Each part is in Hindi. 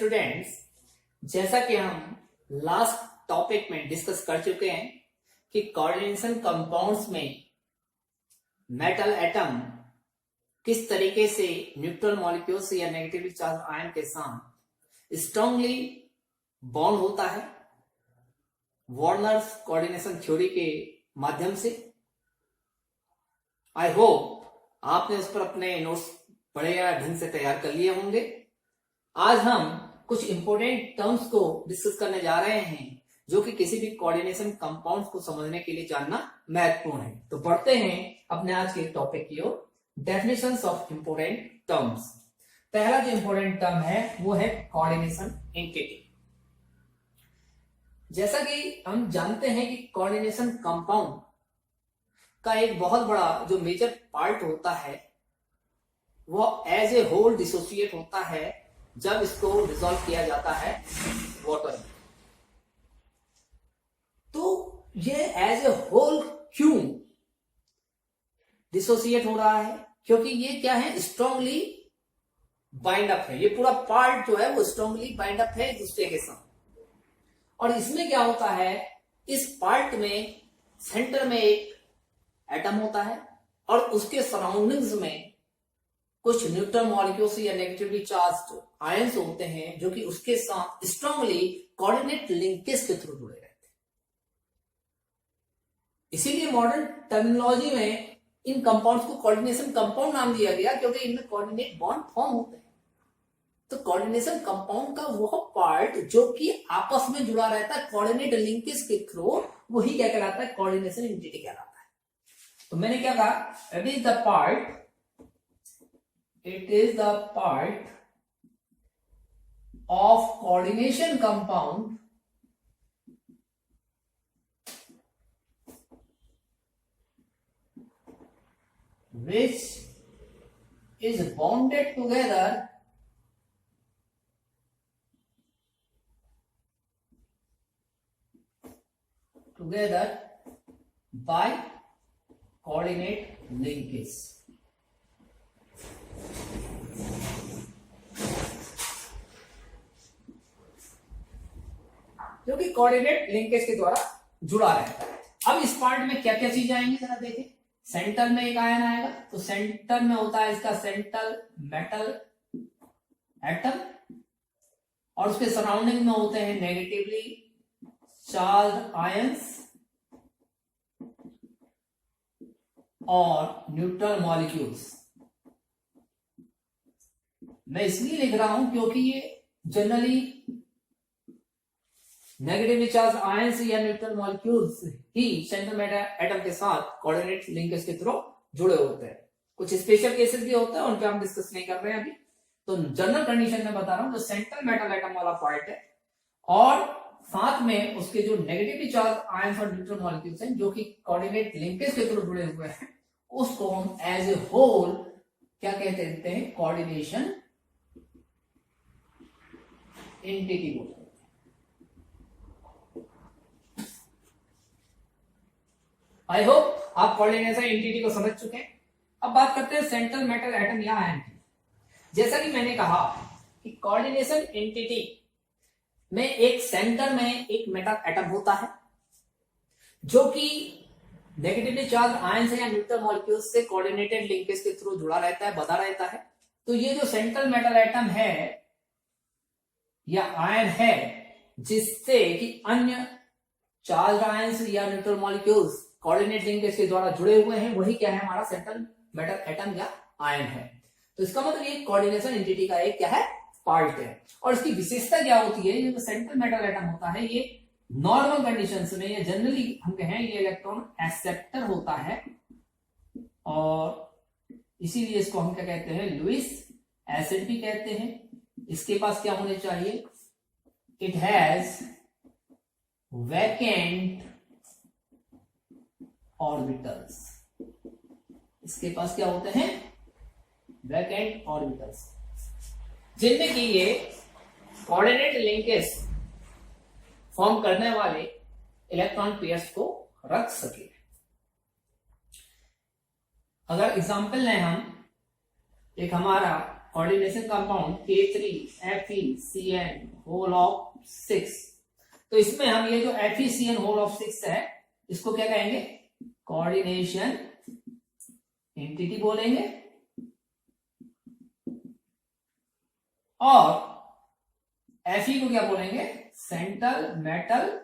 स्टूडेंट्स, जैसा कि हम लास्ट टॉपिक में डिस्कस कर चुके हैं कि कोऑर्डिनेशन कंपाउंड्स में मेटल एटम किस तरीके से न्यूट्रल मॉलिक्यूल्स या नेगेटिवली चार्ज आयन के साथ स्ट्रांगली बॉन्ड होता है वार्नर्स कोऑर्डिनेशन थ्योरी के माध्यम से। आई होप आपने उस पर अपने नोट्स बढ़िया ढंग से तैयार कर लिए होंगे। आज हम कुछ इंपॉर्टेंट टर्म्स को डिस्कस करने जा रहे हैं जो कि किसी भी कोऑर्डिनेशन कंपाउंड्स को समझने के लिए जानना महत्वपूर्ण है। तो बढ़ते हैं अपने आज के टॉपिक की ओर, डेफिनेशंस ऑफ इंपॉर्टेंट टर्म्स। पहला जो इंपॉर्टेंट टर्म है वो है कोऑर्डिनेशन एंटिटी। जैसा कि हम जानते हैं कि कोऑर्डिनेशन कंपाउंड का एक बहुत बड़ा जो मेजर पार्ट होता है वो एज ए होल डिसोसिएट होता है जब इसको डिसॉल्व किया जाता है वाटर में। तो ये एज ए होल क्यों डिसोसिएट हो रहा है? क्योंकि ये क्या है, स्ट्रांगली बाइंड अप है। ये पूरा पार्ट जो है वो स्ट्रांगली बाइंड अप है एक दूसरे के साथ। और इसमें क्या होता है, इस पार्ट में सेंटर में एक एटम होता है और उसके सराउंडिंग्स में कुछ न्यूट्रल मॉलिक्यूल्स या नेगेटिवली चार्ज्ड आयंस होते हैं जो कि उसके साथ स्ट्रांगली कोऑर्डिनेट लिंकेज के थ्रू जुड़े रहते हैं। इसीलिए मॉडर्न टर्मिनोलॉजी में इन कंपाउंड्स को कोऑर्डिनेशन कंपाउंड नाम दिया गया क्योंकि इनमें कोऑर्डिनेट बॉन्ड फॉर्म होते हैं। तो कोऑर्डिनेशन कंपाउंड का वह पार्ट जो कि आपस में जुड़ा रहता है कोऑर्डिनेट लिंकेज के थ्रू, वही क्या कहलाता है, कोऑर्डिनेशन एंटिटी कहलाता है। तो मैंने क्या कहा, it is the part of coordination compound which is bonded together by coordinate linkage। जो कि कोऑर्डिनेट लिंकेज के द्वारा जुड़ा रहता है। अब इस पार्ट में क्या क्या चीजें आएंगी जरा देखें। सेंटर में एक आयन आएगा, तो सेंटर में होता है इसका सेंट्रल मेटल एटम और उसके सराउंडिंग में होते हैं नेगेटिवली चार्ज आयंस और न्यूट्रल मॉलिक्यूल्स। मैं इसलिए लिख रहा हूं क्योंकि ये जनरली नेगेटिवली चार्ज आयंस या न्यूट्रल मॉलिक्यूल्स ही सेंट्रल मेटल एटम के साथ कोऑर्डिनेट लिंकेज के थ्रू जुड़े होते हैं। कुछ स्पेशल केसेस भी होते हैं, उन पे हम डिस्कस नहीं कर रहे हैं अभी। तो जनरल कंडीशन में बता रहा हूं, जो सेंट्रल मेटल एटम वाला पार्ट है और साथ में उसके जो नेगेटिवली चार्ज आयंस और न्यूट्रल मॉलिक्यूल्स हैं जो कि कोऑर्डिनेट लिंकेज के थ्रू जुड़े हुए हैं, उसको हम एज ए होल क्या कहते हैं, कोऑर्डिनेशन एंटिटी बोलते हैं। आई होप आप कोऑर्डिनेशन एंटिटी को समझ चुके हैं। अब बात करते हैं सेंट्रल मेटल एटम या आयन की। जैसा कि मैंने कहा कि कोऑर्डिनेशन एंटिटी में एक सेंटर में एक मेटल एटम होता है जो कि नेगेटिवली चार्ज आयन से या न्यूट्रल मॉलिक्यूल्स से कोऑर्डिनेटेड लिंकेज के थ्रू जुड़ा रहता है, बंधा रहता है। तो ये जो सेंट्रल मेटल एटम है या आयन है जिससे कि अन्य चार्ज आयंस या न्यूट्रल मॉलिक्यूल्स कोऑर्डिनेट लिंकेज के द्वारा जुड़े हुए हैं, वही क्या है, हमारा सेंट्रल मेटल एटम या आयन है। तो इसका मतलब ये कोऑर्डिनेशन एंटिटी का एक क्या है, पार्ट है। और इसकी विशेषता क्या होती है, ये जो सेंट्रल मेटल एटम होता है ये नॉर्मल कंडीशंस में या जनरली हम कहें ये इलेक्ट्रॉन एक्सेप्टर होता है और इसीलिए इसको हम क्या कहते हैं, लुईस एसिड भी कहते हैं। इसके पास क्या होने चाहिए, इट हैज वैकेंट ऑर्बिटल्स। इसके पास क्या होते हैं, वैकेंट ऑर्बिटल्स, जिनमें कि ये कोऑर्डिनेट लिंकेज फॉर्म करने वाले इलेक्ट्रॉन पेयर्स को रख सके। अगर एग्जांपल लें हम, एक हमारा coordination compound K3FeCN whole of 6। तो इसमें हम ये जो FeCN होल ऑफ 6 है इसको क्या कहेंगे, कोऑर्डिनेशन एंटिटी बोलेंगे, और Fe को क्या बोलेंगे, सेंट्रल मेटल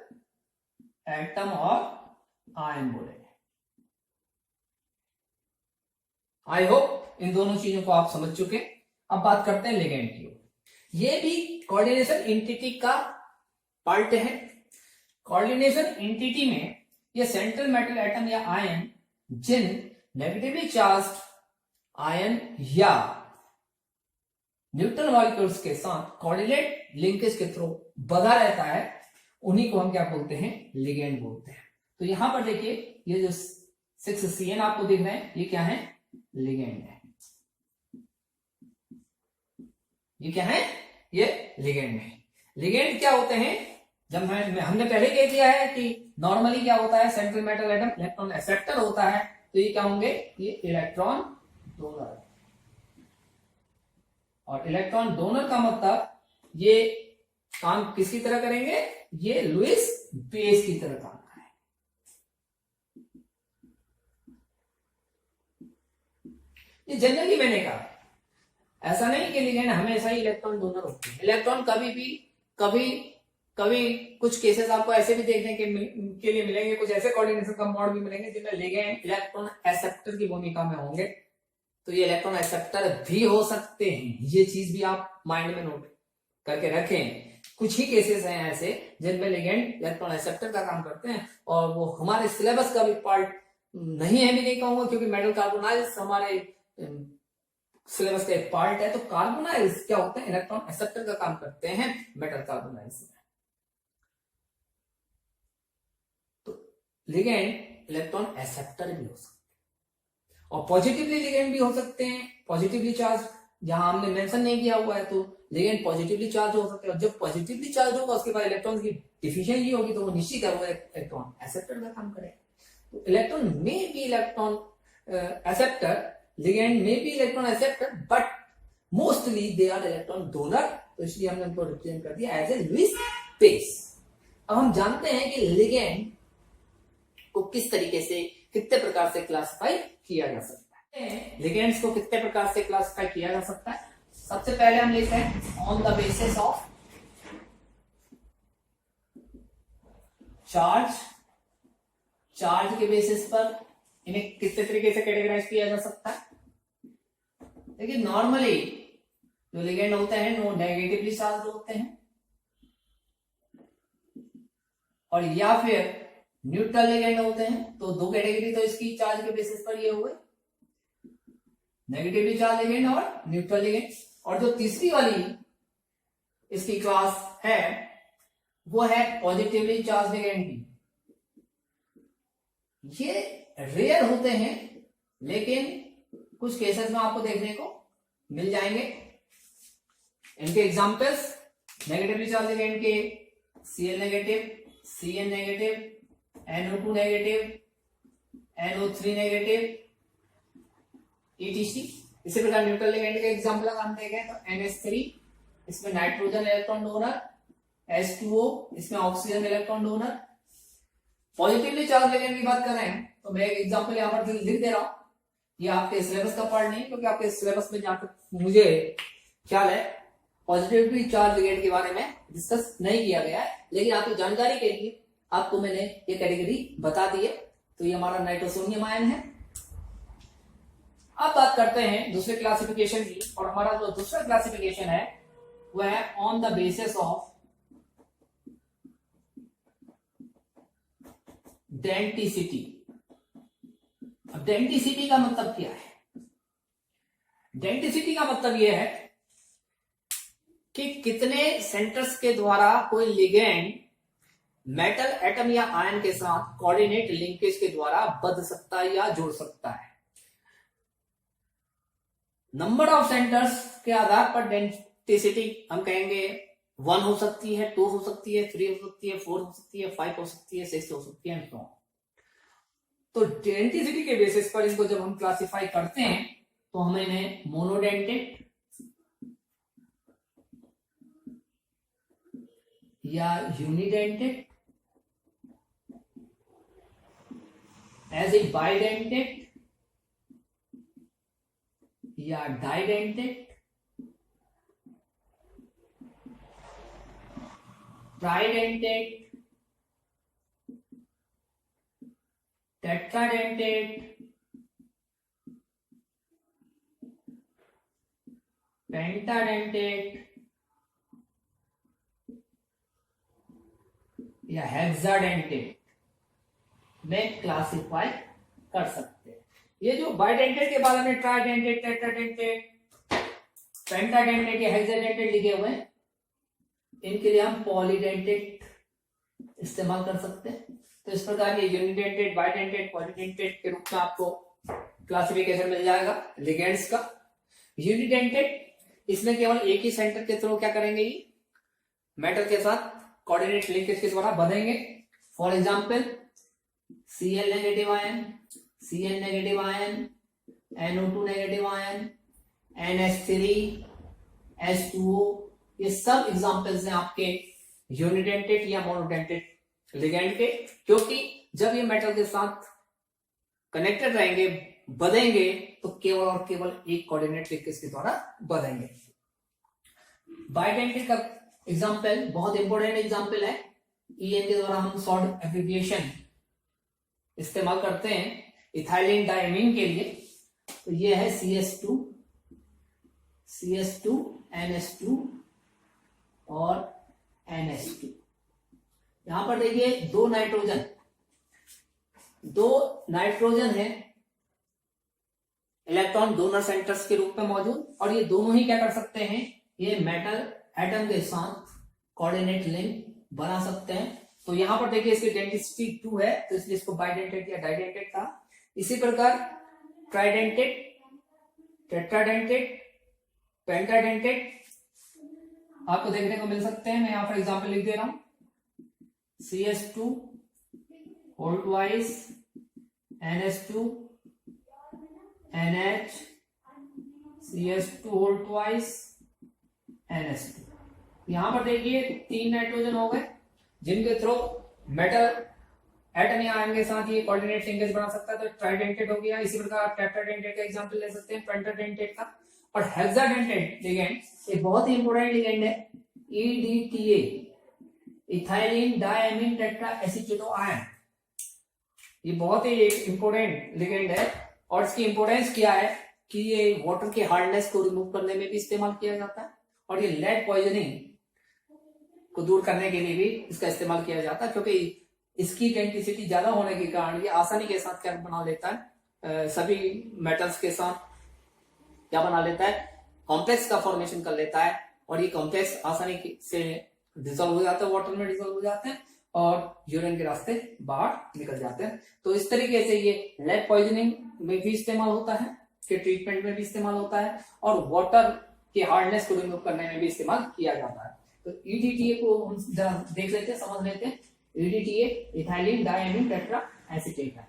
एटम और आयन बोलेंगे। आई होप इन दोनों चीजों को आप समझ चुके। अब बात करते हैं लिगेंड की। ये भी कोऑर्डिनेशन एंटिटी का पार्ट है। कोऑर्डिनेशन एंटिटी में ये सेंट्रल मेटल एटम या आयन जिन नेगेटिवली चार्ज्ड आयन या न्यूट्रल मॉलिक्यूल्स के साथ कोऑर्डिनेट लिंकेज के थ्रू बधा रहता है, उन्हीं को हम क्या बोलते हैं, लिगेंड बोलते हैं। तो यहां पर देखिए ये जो 6CN आपको दिख रहे हैं, ये क्या है, लिगेंड है। ये क्या है, ये लिगेंड है। लिगेंड क्या होते हैं, जब हमने पहले कह दिया है कि नॉर्मली क्या होता है, central metal atom electron acceptor होता है, तो ये क्या होंगे, ये इलेक्ट्रॉन डोनर। और इलेक्ट्रॉन डोनर का मतलब ये काम किसकी तरह करेंगे, ये लुईस बेस की तरह काम करें। ये जनरली मैंने कहा, ऐसा नहीं कि लिगेंड हमेशा ही इलेक्ट्रॉन डोनर होते हैं। इलेक्ट्रॉन कभी भी कभी कुछ केसेस आपको ऐसे भी देखने के लिए मिलेंगे, कुछ ऐसे कोऑर्डिनेशन कंपाउंड भी मिलेंगे जिनमें लिगेंड इलेक्ट्रॉन एक्सेप्टर की भूमिका में होंगे। तो ये इलेक्ट्रॉन एक्सेप्टर भी हो सकते हैं, ये चीज भी आप माइंड में नोट करके रखें। कुछ ही केसेस हैं ऐसे जिनमें लिगेंड इलेक्ट्रॉन एक्सेप्टर का काम करते हैं, और वो हमारे सिलेबस का भी पार्ट नहीं है भी नहीं कहूंगा, क्योंकि मेटल कार्बोनाइल्स हमारे सिलेबस का एक पार्ट है। तो कार्बोनाइल्स क्या होते हैं, इलेक्ट्रॉन एक्सेप्टर का काम करते हैं मेटल कार्बोनाइल्स में। तो लिगेंड इलेक्ट्रॉन एक्सेप्टर भी हो सकते हैं, और पॉजिटिवली लिगेंड भी हो सकते हैं, पॉजिटिवली चार्ज, जहां हमने मेंशन नहीं किया हुआ है तो लिगेंड पॉजिटिवली चार्ज हो सकते हैं। और जब पॉजिटिवली चार्ज होगा उसके बाद इलेक्ट्रॉन की डिफिशिएंसी होगी, तो वो निश्चित है वो इलेक्ट्रॉन एक्सेप्टर का काम करेगा। तो इलेक्ट्रॉन में भी इलेक्ट्रॉन एक्सेप्टर, लिगेंड में भी electron acceptor, but mostly they are electron donor. तो इसलिए हमने उनको रिप्रेजेंट कर दिया एज ए लुईस बेस। अब हम जानते हैं कि लिगेंड को किस तरीके से, कितने प्रकार से क्लासिफाई किया जा सकता है। लिगेंड्स को कितने प्रकार से क्लासिफाई किया जा सकता है। सबसे पहले हम लेते हैं on the basis of charge. Charge के बेसिस पर इन्हें कितने तरीके से कैटेगराइज किया जा सकता है। देखिए नॉर्मली जो लिगेंड होते हैं वो नेगेटिवली चार्ज होते हैं, और या फिर न्यूट्रल लिगेंड होते हैं। तो दो कैटेगरी तो इसकी चार्ज के बेसिस पर ये हुए, नेगेटिवली चार्ज लिगेंड और न्यूट्रल लिगेंड। और जो तीसरी वाली इसकी क्लास है वो है पॉजिटिवली चार्ज लिगेंड की। ये रेयर होते हैं, लेकिन कुछ केसेस में आपको देखने को मिल जाएंगे। इनके एग्जांपल्स नेगेटिवली चार्ज लिगेंड के Cl negative, Cn negative, NO2 negative, NO3 negative, ETC। इसी प्रकार न्यूट्रल लिगेंड के एग्जांपल अगर हम देखें तो NH3, इसमें नाइट्रोजन इलेक्ट्रॉन डोनर, H2O, इसमें oxygen electron donor. Positively charge ligand की बात कर रहे हैं तो मैं एक एग्जांपल यहां पर लिख दे रहा हूं। ये आपके सिलेबस का पार्ट नहीं, क्योंकि आपके सिलेबस में जहां तक मुझे ख्याल है पॉजिटिवली चार्ज लिगेंड के बारे में डिस्कस नहीं किया गया है, लेकिन आपकी जानकारी के लिए आपको मैंने ये कैटेगरी बता दी है। तो ये हमारा नाइट्रोसोनियम आयन है। अब बात करते हैं दूसरे क्लासिफिकेशन की, और हमारा जो दूसरा क्लासिफिकेशन है वह है on the basis of denticity. अब डेंटिसिटी का मतलब क्या है। डेंटिसिटी का मतलब यह है कि कितने सेंटर्स के द्वारा कोई लिगेंड मेटल एटम या आयन के साथ कोऑर्डिनेट लिंकेज के द्वारा बंध सकता है या जुड़ सकता है। नंबर ऑफ सेंटर्स के आधार पर डेंसिटी हम कहेंगे 1 हो सकती है, 2 हो सकती है, 3 हो सकती है, 4 हो सकती है, 5 हो सकती है, 6 हो सकती है, तो डेंसिटी के बेसिस पर इनको जब हम क्लासिफाई करते हैं तो हमें इन्हें मोनोडेंटिक, या यूनिडेंटेड, एज ए बाइडेंटेड या डाइडेंटेड, ट्राइडेंटेड, टेट्राडेंटेड, पेंटाडेंटेड या हेक्साडेंटेड में क्लासिफाई कर सकते हैं। ये जो बाइडेंटेड के बाद हमने ट्राइडेंटेड, टेट्राडेंटेड, पेंटाडेंटेड या हेक्साडेंटेड लिखे हुए हैं, इनके लिए हम पॉलीडेंटेड इस्तेमाल कर सकते हैं। तो इस प्रकार ये यूनिडेंटेड, बाइडेंटेड, पॉलीडेंटेड के रूप में आपको क्लासिफिकेशन मिल जाएगा लिगेंड्स का। यूनिडेंटेड, इसमें केवल एक ही सेंटर के थ्रू क्या करेंगे, ये मेटल के साथ कोऑर्डिनेट लिंकेज के द्वारा बंधेंगे। For example Cl negative ion, Cn negative ion, NO2 negative ion, NH3, H2O, ये सब एग्जांपल्स हैं आपके यूनिडेंटेड या मोनोडेंटेड लिगेंड के, क्योंकि जब ये मेटल के साथ कनेक्टेड रहेंगे, बंधेंगे, तो केवल और केवल एक कोऑर्डिनेट लिंकेज के द्वारा बंधेंगे। बाइडेंटेड का एग्जांपल बहुत इंपॉर्टेंट एग्जांपल है, EN के द्वारा हम शॉर्ट एब्रिविएशन इस्तेमाल करते हैं इथाइलिन डायमीन के लिए। तो ये है CS2, CS2, NH2 और NH2। यहां पर देखिए दो नाइट्रोजन है इलेक्ट्रॉन डोनर सेंटर्स के रूप में मौजूद, और ये दोनों ही क्या कर सकते हैं, ये मेटल एटम के साथ कोऑर्डिनेट लिंक बना सकते हैं। तो यहां पर देखिए इसकी डेंसिटी 2 है, तो इसलिए इसको बाइडेंटेड या डाइडेंटेड था। इसी प्रकार ट्राइडेंटेड, टेट्राडेंटेड, पेंटाडेंटेड आपको देखने को मिल सकते हैं। मैं यहां पर एग्जांपल लिख दे रहा हूं, CS2 whole twice, NH2, NH, CS2 whole twice, NH2। यहां पर देखिए 3 नाइट्रोजन हो गए, जिनके थ्रू मेटल एटम या आयन के साथ ये कोऑर्डिनेट लिंकेज बना सकता है, तो ट्राइडेंटेड हो गया। इसी प्रकार आप टेट्राडेंटेड का एग्जांपल ले सकते हैं, पेंटाडेंटेड का। और हेक्साडेंटेड लिगेंड ये बहुत ही इंपॉर्टेंट लिगेंड है, EDTA, ethylene diamine tetra acetato ion. ये बहुत ही इंपॉर्टेंट लिगेंड है, और इसकी इंपॉर्टेंस क्या है कि ये वाटर के हार्डनेस को रिमूव करने में भी इस्तेमाल किया जाता है, और ये लेड पॉइजनिंग को दूर करने के लिए भी इसका इस्तेमाल किया जाता है, क्योंकि इसकी डेंसिटी ज्यादा होने के कारण ये आसानी के साथ क्या बना लेता है, सभी मेटल्स के साथ क्या बना लेता है, कॉम्प्लेक्स का फॉर्मेशन कर लेता है, और ये कॉम्प्लेक्स आसानी से डिसॉल्व हो जाता है, वाटर में डिसॉल्व हो जाते हैं और यूरिन के रास्ते बाहर निकल जाते हैं। तो इस तरीके से ये लेड पॉइजनिंग में भी इस्तेमाल होता है, के ट्रीटमेंट में भी इस्तेमाल होता है, और वाटर के हार्डनेस को रिमूव करने में भी इस्तेमाल किया जाता है। तो EDTA को हम जरा देख लेते हैं, समझ लेते हैं। EDTA ethylene diamine tetra acetate है,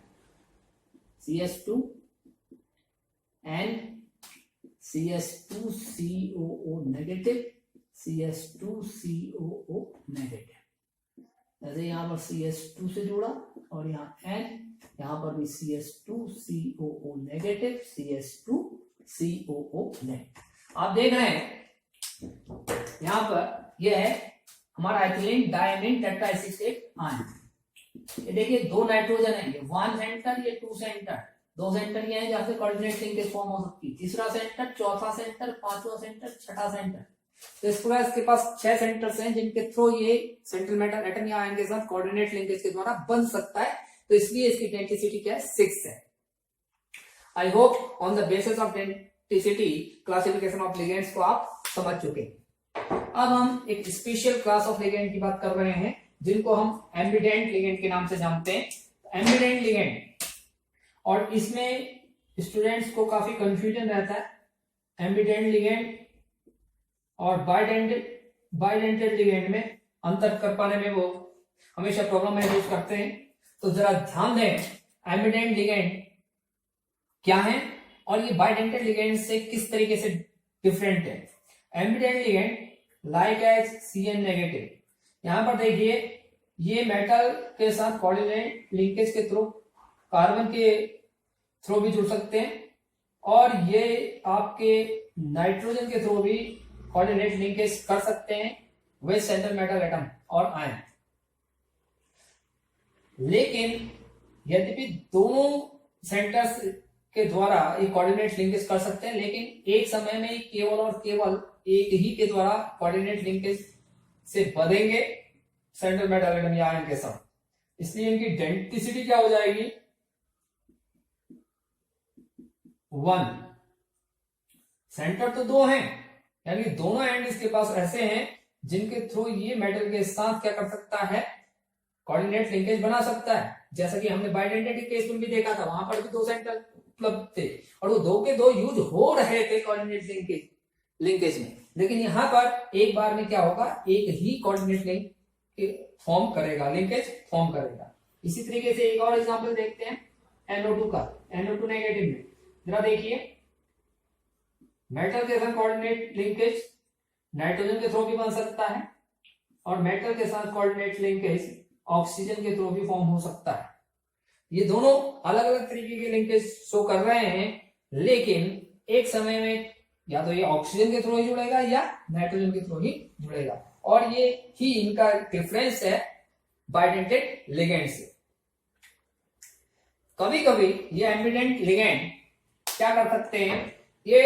CS2 and CS2COO negative, CS2COO negative. जैसे यहाँ पर CS2 से जुड़ा, और यहाँ N, यहाँ पर भी CS2COO नेगेटिव, CS2COO नेगेटिव। आप देख रहे हैं यहाँ पर यह है हमारा ethylene diamine tetra acetate ion. ये देखिए दो नाइट्रोजन है, ये 1 सेंटर, ये 2 सेंटर, 2 सेंटर ये है जहां से कोऑर्डिनेट लिंकेज फॉर्म हो सकती है, तीसरा सेंटर, चौथा सेंटर, पांचवा सेंटर, छठा सेंटर। तो इस प्रकार इसके पास 6 सेंटर्स हैं जिनके थ्रू ये सेंट्रल मेटल एटम या आयन के साथ कोऑर्डिनेट लिंकेज के द्वारा बन सकता है। तो इसलिए इसकी डेंसिटी क्या है, 6 है। I hope on the basis of density classification of ligands को आप समझ चुके हैं। अब हम एक स्पेशल क्लास ऑफ लिगेंड की बात कर रहे हैं, जिनको हम एम्बिडेंट लिगेंड के नाम से जानते हैं। एम्बिडेंट लिगेंड, और इसमें स्टूडेंट्स को काफी कंफ्यूजन रहता है एम्बिडेंट लिगेंड और बाइडेंटेड लिगेंड में अंतर कर पाने में, वो हमेशा प्रॉब्लम महसूस करते हैं। तो जरा ध्यान दें, एम्बिडेंट लिगेंड क्या है और ये बाइडेंटेड लिगेंड से किस तरीके से डिफरेंट है। Ambident ligand like as Cn negative, यहां पर देखिए ये मेटल के साथ कोऑर्डिनेट लिंकेज के थ्रू कार्बन के थ्रू भी जुड़ सकते हैं और ये आपके नाइट्रोजन के थ्रू भी कोऑर्डिनेट लिंकेज कर सकते हैं विद सेंट्रल मेटल एटम और आयन। लेकिन यद्यपि दोनों सेंटर्स के द्वारा ये कोऑर्डिनेट लिंकेज कर सकते हैं, लेकिन एक समय में केवल और केवल एक ही के द्वारा कोऑर्डिनेट लिंकेज से बंधेंगे सेंट्रल मेटल एटम या आयन के साथ। इसलिए इनकी डेंसिटी क्या हो जाएगी 1। सेंटर तो 2 हैं, यानी दोनों एंड इसके पास ऐसे हैं जिनके थ्रू ये मेटल के साथ क्या कर सकता है, कोऑर्डिनेट लिंकेज बना सकता है। जैसा कि हमने बाइडेंटिटी केस में भी देखा था, वहां पर भी 2 सेंटर उपलब्ध थे और वो 2 के 2 यूज हो रहे थे कोऑर्डिनेट लिंकेज में। लेकिन यहां पर एक बार में क्या होगा, एक ही कोऑर्डिनेट लिंक फॉर्म करेगा, लिंकेज फॉर्म करेगा। इसी तरीके से एक और एग्जांपल देखते हैं NO2 का। NO2 नेगेटिव में जरा देखिए, मेटल के साथ कोऑर्डिनेट लिंकेज नाइट्रोजन के थ्रू भी बन सकता है और मेटल के साथ कोऑर्डिनेट लिंकेज ऑक्सीजन के थ्रू भी फॉर्म हो सकता है। ये दोनों अलग अलग तरीके के लिंकेज शो कर रहे हैं, लेकिन एक समय में या तो ये ऑक्सीजन के थ्रू ही जुड़ेगा या नाइट्रोजन के थ्रू ही जुड़ेगा, और ये ही इनका डिफरेंस है बाइडेंटेड लिगेंड से। कभी कभी ये एम्बिडेंट लिगेंड क्या कर सकते हैं, ये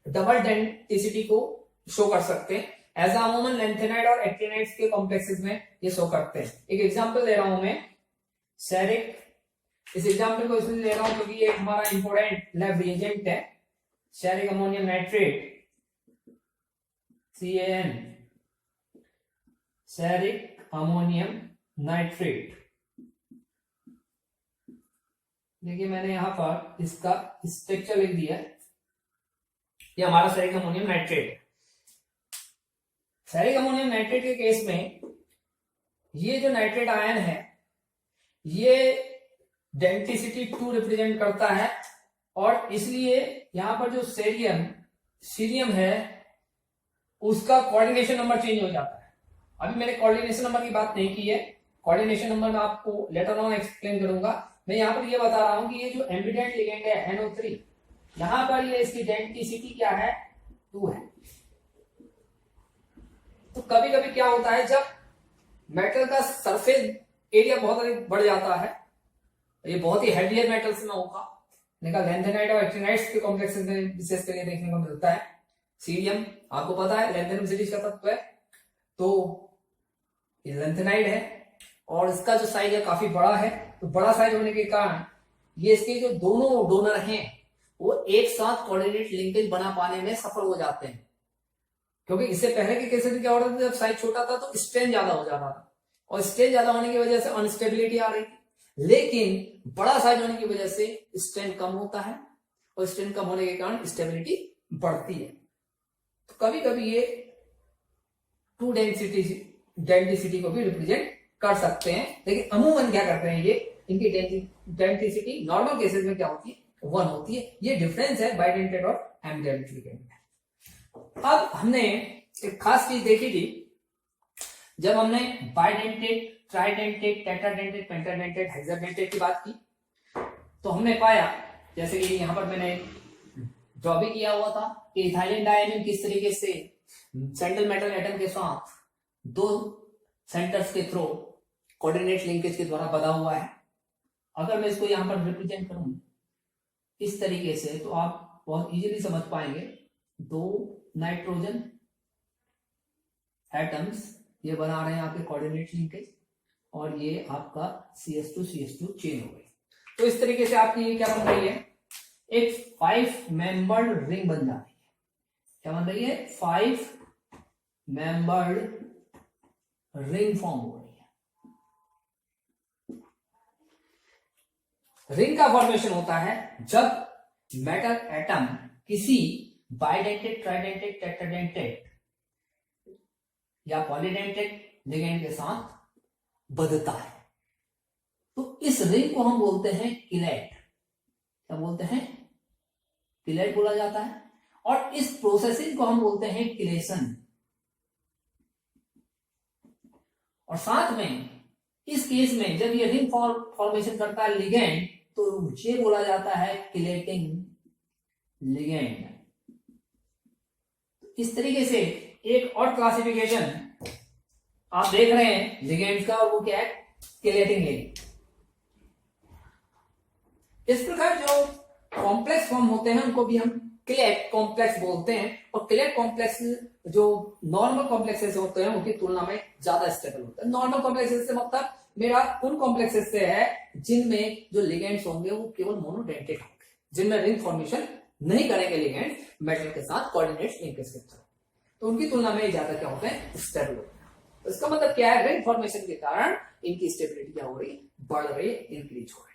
डबल डेंसिटी को शो कर सकते हैं। एज अमूमन लैंथेनाइड और एक्टिनाइड्स के कॉम्प्लेक्सेस में ये शो करते हैं। एक एग्जांपल दे रहा हूं मैं, सेरिक। इस एग्जांपल को इसलिए ले रहा हूं क्योंकि ये हमारा इंपोर्टेंट लैब रिएजेंट है, ceric ammonium nitrate CaN, ceric ammonium nitrate. देखिए मैंने यहां पर इसका स्ट्रक्चर लिख दिया, ये हमारा सेरिक अमोनियम नाइट्रेट है। सेरिक अमोनियम नाइट्रेट के केस में ये जो नाइट्रेट आयन है ये डेंसिटी 2 रिप्रेजेंट करता है, और इसलिए यहां पर जो सीरियम है उसका कोऑर्डिनेशन नंबर चेंज हो जाता है। अभी मैंने कोऑर्डिनेशन नंबर की बात नहीं की है, कोऑर्डिनेशन नंबर मैं आपको लेटर ऑन एक्सप्लेन करूंगा। मैं यहां पर ये बता रहा हूं कि ये जो एम्बिडेंट लिगेंड है NO3, यहां पर ये इसकी डेंसिटी क्या है 2 है। तो कभी कभी क्या होता है, जब मेटल का सरफेस एरिया बहुत बढ़ जाता है, ये बहुत ही हेवियर मेटल्स में होगा, लैंथेनाइड और एक्टिनाइड्स के कॉम्प्लेक्सेस में विशेष करके देखने को मिलता है। सीरियम आपको पता है लैंथेनम सीरीज का तत्व है, तो ये लैंथेनाइड है और इसका जो साइज है काफी बड़ा है। तो बड़ा साइज होने के कारण ये इसके जो दोनों डोनर हैं वो एक साथ कोऑर्डिनेट लिंकेज बना पाने में सफल हो जाते हैं, क्योंकि इससे पहले के केसेस में क्या होता था, जब साइज छोटा था तो स्ट्रेन ज्यादा हो जाता था और स्ट्रेन ज्यादा होने की वजह से अनस्टेबिलिटी आ रही थी। लेकिन बड़ा साइज होने की वजह से स्ट्रेन कम होता है और स्ट्रेन कम होने के कारण स्टेबिलिटी बढ़ती है। तो कभी कभी ये 2 डेंसिटी को भी रिप्रेजेंट कर सकते हैं, लेकिन अमूमन क्या करते हैं, ये इनकी डेंसिटी नॉर्मल केसेस में क्या होती है 1 होती है। ये डिफरेंस है बाइडेंटेड और एम्बिडेंट लिगेंड में। अब हमने एक खास चीज देखी थी, जब हमने बाइडेंटेड, ट्राइडेंटेड, टेट्राडेंटेड, पेंटाडेंटेड, हेक्साडेंटेड की बात की, तो हमने पाया, जैसे कि यहां पर मैंने ड्रॉ भी किया हुआ था, कि इथाइलिन डायमीन किस तरीके से सेंट्रल मेटल एटम के साथ 2 सेंटर्स के थ्रू कोऑर्डिनेट लिंकेज के द्वारा बंधा हुआ है। अगर मैं इसको यहां पर रिप्रेजेंट करूं इस तरीके से, तो आप बहुत इजीली समझ पाएंगे। 2 नाइट्रोजन एटम्स ये बना रहे हैं आपके कोऑर्डिनेट लिंकेज, और ये आपका CH2 चेन हो गई। तो इस तरीके से आपकी ये क्या बन रही है, एक 5 मेंबर्ड रिंग बन जाती है। क्या बन रही है, 5 मेंबर्ड रिंग फॉर्म हो रही है। रिंग का फॉर्मेशन होता है जब मेटल एटम किसी बाइडेंटेड, ट्राइडेंटेड, टेट्राडेंटेड या पॉलीडेंटेड लिगेंड के साथ बंधता है। तो इस रिंग को हम बोलते हैं किलेट। क्या बोलते हैं, किलेट बोला जाता है। और इस प्रोसेसिंग को हम बोलते हैं किलेशन। और साथ में इस केस में जब ये रिंग फॉर्मेशन करता है लिगेंड, तो ये बोला जाता है किलेटिंग लिगेंड। इस तरीके से एक और क्लासिफिकेशन आप देख रहे हैं लिगेंड का, और वो क्या है, किलेटिंग लिगेंड। इस प्रकार जो कॉम्प्लेक्स फॉर्म होते हैं उनको भी हम क्लेट कॉम्प्लेक्स बोलते हैं, और क्लेट कॉम्प्लेक्स जो नॉर्मल कॉम्प्लेक्सेस होते हैं उनकी तुलना में ज्यादा स्टेबल होता है। नॉर्मल कॉम्प्लेक्सेस से मतलब मेरा उन कॉम्प्लेक्सेस से है जिनमें जो लिगेंड्स होंगे वो केवल मोनोडेंटेट होंगे, जिनमें रिंग फॉर्मेशन नहीं करेंगे लिगेंड मेटल के साथ कोऑर्डिनेट्स लिंकेज के थ्रू, तो उनकी तुलना में ज्यादा क्या होते हैं, स्टेबल होते हैं। तो इसका मतलब क्या है, रिंग फॉर्मेशन के कारण इनकी स्टेबिलिटी क्या हो रही, बढ़ रही, इंक्रीज हो रही।